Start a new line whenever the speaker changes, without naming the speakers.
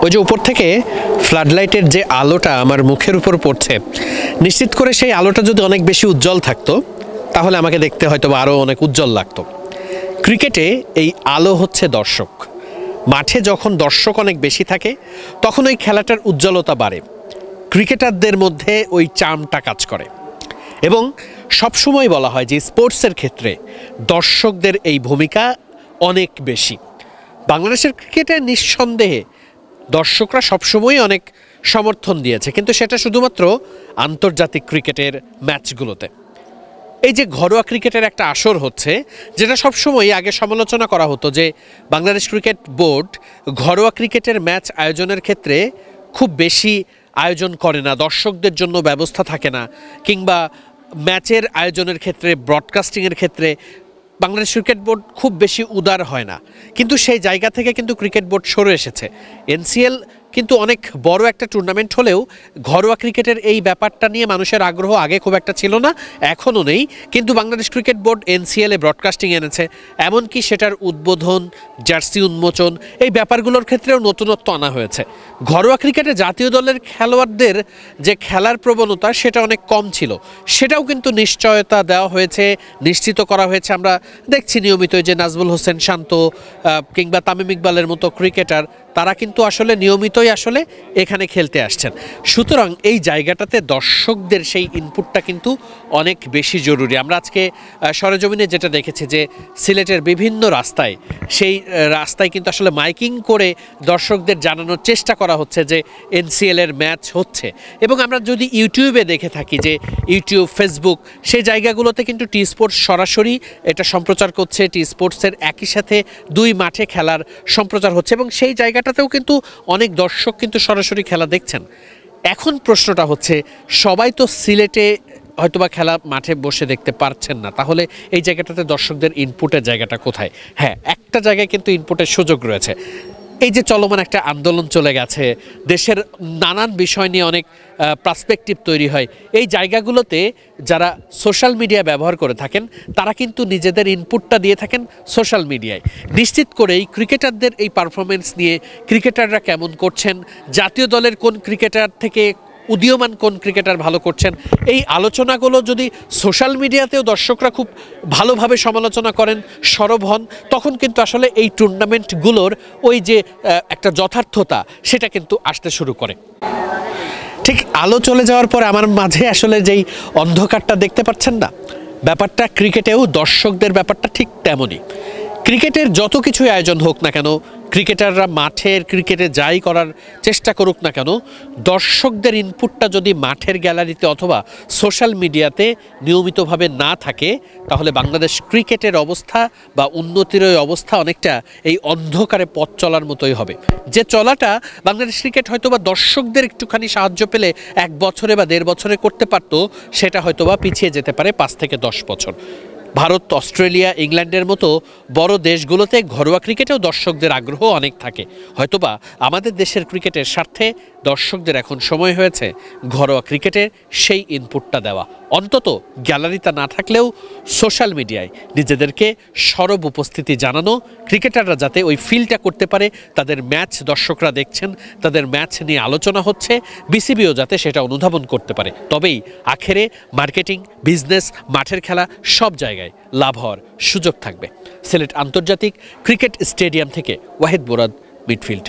ওই যে উপর থেকে ফ্লাডলাইটের যে আলোটা আমার মুখের উপর পড়ছে, নিশ্চিত করে সেই আলোটা যদি অনেক বেশি উজ্জ্বল থাকতো তাহলে আমাকে দেখতে হয়তো আরও অনেক উজ্জ্বল লাগতো। ক্রিকেটে এই আলো হচ্ছে দর্শক। মাঠে যখন দর্শক অনেক বেশি থাকে তখন ওই খেলাটার উজ্জ্বলতা বাড়ে, ক্রিকেটারদের মধ্যে ওই চার্মটা কাজ করে। এবং সবসময় বলা হয় যে স্পোর্টসের ক্ষেত্রে দর্শকদের এই ভূমিকা অনেক বেশি। বাংলাদেশের ক্রিকেটে নিঃসন্দেহে দর্শকরা সবসময় অনেক সমর্থন দিয়েছে, কিন্তু সেটা শুধুমাত্র আন্তর্জাতিক ক্রিকেটের ম্যাচগুলোতে। এই যে ঘরোয়া ক্রিকেটের একটা আসর হচ্ছে, যেটা সবসময় আগে সমালোচনা করা হতো যে বাংলাদেশ ক্রিকেট বোর্ড ঘরোয়া ক্রিকেটের ম্যাচ আয়োজনের ক্ষেত্রে খুব বেশি আয়োজন করে না, দর্শকদের জন্য ব্যবস্থা থাকে না, কিংবা ম্যাচের আয়োজনের ক্ষেত্রে ব্রডকাস্টিংয়ের ক্ষেত্রে বাংলাদেশ ক্রিকেট বোর্ড খুব বেশি উদার হয় না। কিন্তু সেই জায়গা থেকে কিন্তু ক্রিকেট বোর্ড সরে এসেছে। এনসিএল কিন্তু অনেক বড় একটা টুর্নামেন্ট হলেও ঘরোয়া ক্রিকেটের এই ব্যাপারটা নিয়ে মানুষের আগ্রহ আগে খুব একটা ছিল না, এখনও নেই। কিন্তু বাংলাদেশ ক্রিকেট বোর্ড এনসিএলে ব্রডকাস্টিং এনেছে, এমনকি সেটার উদ্বোধন, জার্সি উন্মোচন, এই ব্যাপারগুলোর ক্ষেত্রেও নতুনত্ব আনা হয়েছে। ঘরোয়া ক্রিকেটে জাতীয় দলের খেলোয়াড়দের যে খেলার প্রবণতা সেটা অনেক কম ছিল, সেটাও কিন্তু নিশ্চয়তা দেওয়া হয়েছে, নিশ্চিত করা হয়েছে। আমরা দেখছি নিয়মিত যে নাজমুল হোসেন শান্ত কিংবা তামিম ইকবালের মতো ক্রিকেটার, তারা কিন্তু আসলে নিয়মিতই আসলে এখানে খেলতে আসছেন। সুতরাং এই জায়গাটাতে দর্শকদের সেই ইনপুটটা কিন্তু অনেক বেশি জরুরি। আমরা আজকে সরেজমিনে যেটা দেখেছি যে সিলেটের বিভিন্ন রাস্তায়, সেই রাস্তায় কিন্তু আসলে মাইকিং করে দর্শকদের জানানোর চেষ্টা করা হচ্ছে যে এনসিএলের ম্যাচ হচ্ছে। এবং আমরা যদি ইউটিউবে দেখে থাকি যে ইউটিউব, ফেসবুক, সেই জায়গাগুলোতে কিন্তু টি স্পোর্টস সরাসরি এটা সম্প্রচার করছে। টি স্পোর্টসের একই সাথে দুই মাঠে খেলার সম্প্রচার হচ্ছে এবং সেই জায়গাটাতেও কিন্তু অনেক দর্শক কিন্তু সরাসরি খেলা দেখছেন। এখন প্রশ্নটা হচ্ছে, সবাই তো সিলেটে হয়তোবা খেলা মাঠে বসে দেখতে পারছেন না, তাহলে এই জায়গাটাতে দর্শকদের ইনপুটের জায়গাটা কোথায়? হ্যাঁ, একটা জায়গায় কিন্তু ইনপুটের সুযোগ রয়েছে। এই যে চলমান একটা আন্দোলন চলে গেছে, দেশের নানান বিষয় নিয়ে অনেক পার্সপেক্টিভ তৈরি হয়, এই জায়গাগুলোতে যারা সোশ্যাল মিডিয়া ব্যবহার করে থাকেন তারা কিন্তু নিজেদের ইনপুটটা দিয়ে থাকেন সোশ্যাল মিডিয়ায়। নিশ্চিত করেই ক্রিকেটারদের এই পারফরমেন্স নিয়ে, ক্রিকেটাররা কেমন করছেন, জাতীয় দলের কোন ক্রিকেটার থেকে উদীয়মান কোন ক্রিকেটার ভালো করছেন, এই আলোচনাগুলো যদি সোশ্যাল মিডিয়াতেও দর্শকরা খুব ভালোভাবে সমালোচনা করেন, সরব হন, তখন কিন্তু আসলে এই টুর্নামেন্টগুলোর ওই যে একটা যথার্থতা সেটা কিন্তু আসতে শুরু করে। ঠিক আলো চলে যাওয়ার পর আমার মাঝে আসলে যেই অন্ধকারটা দেখতে পাচ্ছেন না, ব্যাপারটা ক্রিকেটেও দর্শকদের ব্যাপারটা ঠিক তেমনই। ক্রিকেটের যত কিছুই আয়োজন হোক না কেন, ক্রিকেটাররা মাঠের ক্রিকেটে যাই করার চেষ্টা করুক না কেন, দর্শকদের ইনপুটটা যদি মাঠের গ্যালারিতে অথবা সোশ্যাল মিডিয়াতে নিয়মিতভাবে না থাকে, তাহলে বাংলাদেশ ক্রিকেটের অবস্থা বা উন্নতির ওই অবস্থা অনেকটা এই অন্ধকারে পথ চলার মতোই হবে। যে চলাটা বাংলাদেশ ক্রিকেট হয়তোবা দর্শকদের একটুখানি সাহায্য পেলে 1 বছরে বা 1.5 বছরে করতে পারতো, সেটা হয়তোবা পিছিয়ে যেতে পারে 5 থেকে 10 বছর। ভারত, অস্ট্রেলিয়া, ইংল্যান্ডের মতো বড় দেশগুলোতে ঘরোয়া ক্রিকেটেও দর্শকদের আগ্রহ অনেক থাকে। হয়তোবা আমাদের দেশের ক্রিকেটের স্বার্থে দর্শকদের এখন সময় হয়েছে ঘরোয়া ক্রিকেটের সেই ইনপুটটা দেওয়া। অন্তত গ্যালারিতে না থাকলেও সোশ্যাল মিডিয়ায় নিজেদেরকে সরব উপস্থিতি জানানো, ক্রিকেটাররা যাতে ওই ফিলটা করতে পারে তাদের ম্যাচ দর্শকরা দেখছেন, তাদের ম্যাচ নিয়ে আলোচনা হচ্ছে, বিসিবিও যাতে সেটা অনুধাবন করতে পারে। তবেই আখেরে মার্কেটিং, বিজনেস, মাঠের খেলা সব জায়গায় লাভ হওয়ার সুযোগ থাকবে। সিলেট আন্তর্জাতিক ক্রিকেট স্টেডিয়াম থেকে ওয়াহিদ মুরাদ, মিডফিল্ড।